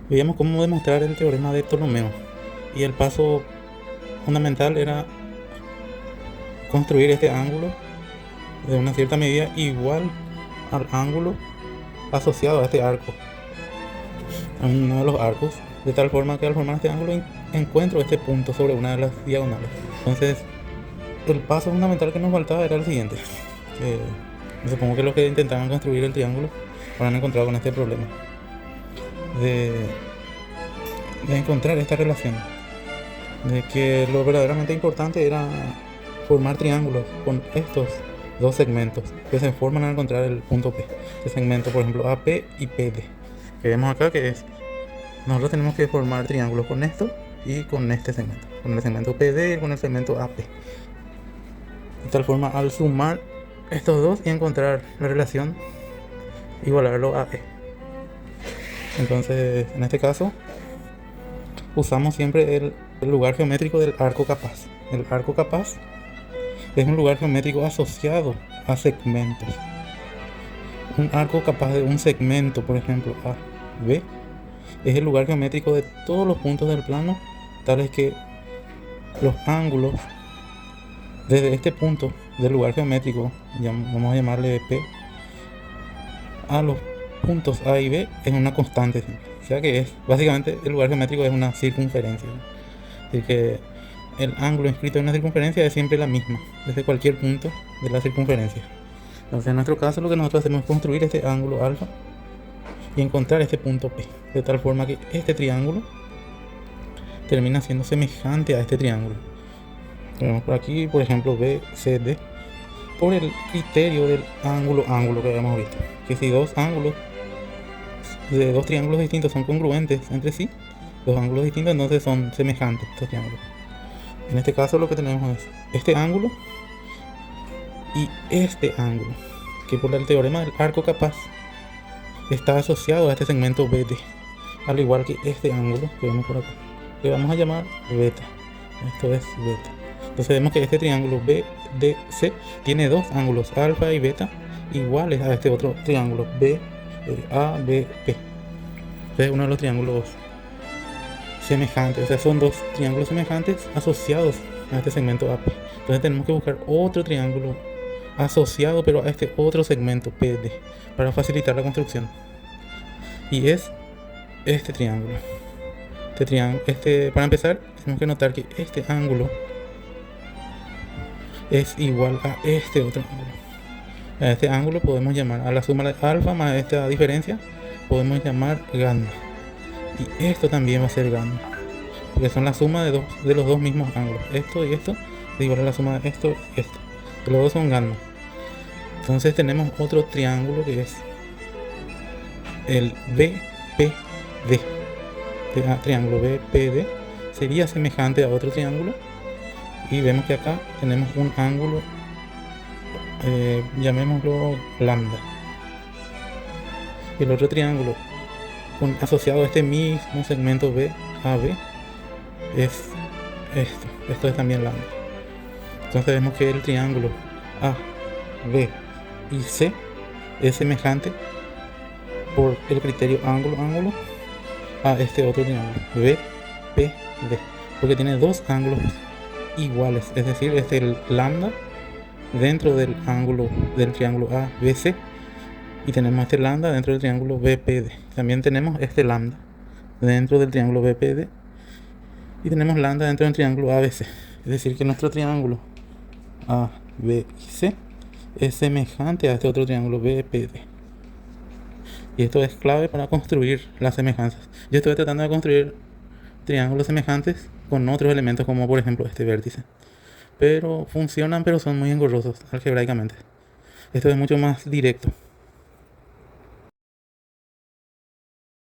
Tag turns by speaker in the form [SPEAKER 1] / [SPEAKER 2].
[SPEAKER 1] Veíamos cómo demostrar el teorema de Ptolomeo y el paso fundamental era construir este ángulo de una cierta medida igual al ángulo asociado a este arco, a uno de los arcos, de tal forma que al formar este ángulo encuentro este punto sobre una de las diagonales. Entonces, el paso fundamental que nos faltaba era el siguiente. Supongo que los que intentaban construir el triángulo habrán encontrado con este problema de, de encontrar esta relación, de que lo verdaderamente importante era formar triángulos con estos dos segmentos que se forman al encontrar el punto P. Este segmento, por ejemplo, AP y PD, que vemos acá, que es, nosotros tenemos que formar triángulos con esto y con este segmento, con el segmento PD y con el segmento AP. De tal forma, al sumar estos dos y encontrar la relación, igualarlo a E. Entonces, en este caso, usamos siempre el lugar geométrico del arco capaz. El arco capaz es un lugar geométrico asociado a segmentos. Un arco capaz de un segmento, por ejemplo, A, B, es el lugar geométrico de todos los puntos del plano, tales que los ángulos desde este punto del lugar geométrico, vamos a llamarle P, a los puntos A y B es una constante. O sea que es, básicamente, el lugar geométrico es una circunferencia. Así que el ángulo inscrito en una circunferencia es siempre la misma, desde cualquier punto de la circunferencia. Entonces, en nuestro caso, lo que nosotros hacemos es construir este ángulo alfa y encontrar este punto P, de tal forma que este triángulo termina siendo semejante a este triángulo. Tenemos por aquí, por ejemplo, BCD, por el criterio del ángulo que habíamos visto, que si dos ángulos de dos triángulos distintos son congruentes entre sí, dos ángulos distintos, entonces son semejantes estos triángulos. En este caso lo que tenemos es este ángulo y este ángulo, que por el teorema del arco capaz está asociado a este segmento BD, al igual que este ángulo que vemos por acá, que vamos a llamar beta. Esto es beta. Entonces vemos que este triángulo BDC tiene dos ángulos alfa y beta iguales a este otro triángulo ABP. Es uno de los triángulos semejantes, o sea, son dos triángulos semejantes asociados a este segmento AP. Entonces tenemos que buscar otro triángulo asociado, pero a este otro segmento PD, para facilitar la construcción. Y es este triángulo. Para empezar, tenemos que notar que este ángulo es igual a este otro ángulo. A este ángulo podemos llamar, a la suma de alfa más esta diferencia, podemos llamar gamma. Y esto también va a ser gamma, porque son la suma de los dos mismos ángulos. Esto y esto es igual a la suma de esto y esto. Los dos son gamma. Entonces tenemos otro triángulo que es el BPD. Triángulo BPD sería semejante a otro triángulo. Y vemos que acá tenemos un ángulo, llamémoslo lambda. El otro triángulo asociado a este mismo segmento BAB es esto es también lambda. Entonces vemos que el triángulo A, B y C es semejante por el criterio ángulo a este otro triángulo BPD, porque tiene dos ángulos iguales, es decir, este es el lambda dentro del ángulo del triángulo ABC, y tenemos este lambda dentro del triángulo BPD. También tenemos este lambda dentro del triángulo BPD y tenemos lambda dentro del triángulo ABC. Es decir, que nuestro triángulo A, B y C es semejante a este otro triángulo BPD. Y esto es clave para construir las semejanzas. Yo estoy tratando de construir triángulos semejantes con otros elementos, como por ejemplo este vértice, pero funcionan, pero son muy engorrosos algebraicamente. Esto es mucho más directo.